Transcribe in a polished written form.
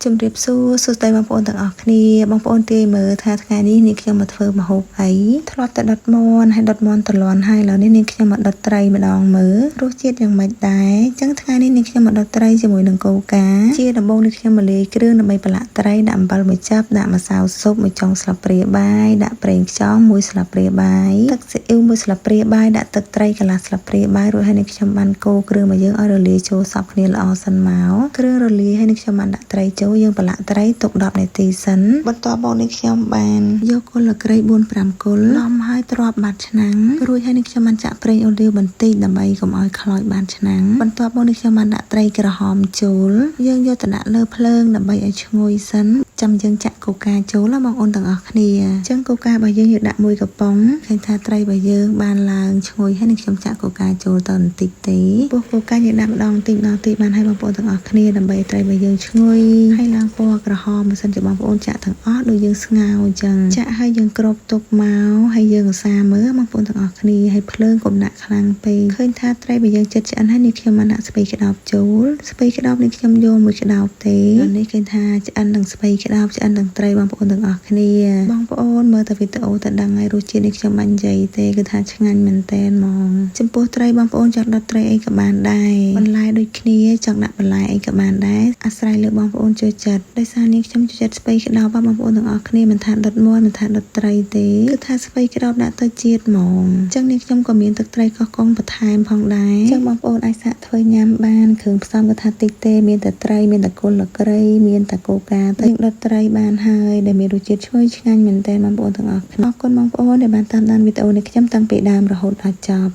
ជំរាបសួរសួស្តីបងប្អូនទាំងអស់គ្នាបងប្អូនទាយមើលថាថ្ងៃនេះនាងខ្ញុំមកធ្វើម្ហូបអីធ្លាប់តែដុតមាន់ហើយដុតមាន់តលាន់ហើយឥឡូវនេះនាងខ្ញុំមកដុតត្រីម្ដងមើលរសជាតិយ៉ាងម៉េចដែរអញ្ចឹងថ្ងៃនេះនាងខ្ញុំមកដុតត្រីជាមួយនឹងកូកាជាដំបូងនាងខ្ញុំមកលាយគ្រឿងដើម្បីប្រឡាក់ត្រីដាក់អំបិលមួយចាបដាក់ម្សៅស៊ុបមួយចុងស្លាបព្រាបាយដាក់ប្រេងខ្យងមួយស្លាបព្រាបាយទឹកស៊ីអ៊ីវមួយស្លាបព្រាបាយដាក់ទឹកត្រីកន្លះស្លាបព្រាបាយរួចហើយនាងខ្ញុំបានកូរគ្រឿងមកយើងឲ្យរលាយចូលសព្វគ្នាល្អសិនមកគ្រឿងរលាយហើយនាងខ្ញុំបានដាក់ត្រីចូលយើងប្រឡាក់ត្រីទុក10នាទីសិនបន្ទាប់មកនេះខ្ញុំបានយកគល់លក្រី 4-5 គល់ឡំហើយទ្រាប់បាត់ឆ្នាំងរួចហើយនេះខ្ញុំបានចាក់ប្រេងអូលីវបន្តិចដើម្បីកុំឲ្យខ្លោចបាតឆ្នាំងបន្ទាប់មកនេះខ្ញុំបានដាក់ត្រីក្រហមចូលយើងយកទៅដាក់លើភ្លើងដើម្បីឲ្យឈ្ងុយសិនចាំយើងចាក់កូកាចូលណាបងប្អូនទាំងអស់គ្នាអញ្ចឹងកូការបស់យើងយកដាក់មួយកំប៉ុងឃើញថាត្រីរបស់យើងបានឡើងឈ្ងុយហើយនេះខ្ញុំចាក់កូកាចូលទៅបន្តិចទេពោះកូកាយើងដាក់ម្ដងបន្តិចបានឲ្យបងប្អូនទាំងអស់គ្នាដើម្បីត្រីរបស់យើងឈ្ងុយហើយឡើងពណ៌ក្រហមមិនសិនជាបងប្អូនចាក់ទាំងអស់ដូចយើងស្ងោរអញ្ចឹងចាក់ហើយយើងគ្របទុកមកហើយយើងឧស្សាហ៍មើលបងប្អូនទាំងអស់គ្នាហើយភ្លើងកុំដាក់ខ្លាំងពេកឃើញថាត្រីរបស់យើងចិត្តឆ្អិនហើយនេះខ្ញុំបានដាក់ស្ពៃក្តោបចូលស្ពៃក្តោបនេះខ្ញុំយកមួយក្តោបទេនេះឃើញថាឆ្អិននឹងស្ពៃក្តោបឆ្អិននឹងត្រីបងប្អូនទាំងអស់គ្នាបងប្អូនមើលតែវីដេអូតែដឹងហើយរសជាតិនេះខ្ញុំមិននិយាយទេគឺថាឆ្ងាញ់មែនតើហ្មងចំពោះត្រីបងប្អូនចង់ដុតត្រីអីក៏បានដែរបន្លែដូចគ្នាចង់ដាក់បន្លែអីក៏បានដែរអាស្រ័យលើបងប្អូនចូលចិត្តដោយសារនេះខ្ញុំចូលចិត្តស្ពៃក្តោបបងប្អូនទាំងអស់គ្នាមិនថាដុតមាន់មិនថាដុតត្រីទេគឺថាស្ពៃក្តោបដាក់ទៅជាតិហ្មងអញ្ចឹងនេះខ្ញុំក៏មានទឹកត្រីកោះកុងបន្ថែមផងដែរអញ្ចឹងបងប្អូនអាចសាកធ្វើញ៉ាំបានគ្រឿងផ្សំគឺថាតិចទេមានតែត្រីមានតែគល់លក្រីមានតែកូកាទៅយើងដុតត្រីបានហើយដែលមានរសជាតិឈ្ងុយឆ្ងាញ់មែនតើបងប្អូនទាំងអស់គ្នាអរគុណបងប្អូនដែលបានតាមដានវីដេអូនេះខ្ញុំតាំងពីដើមរហូតដល់ចប់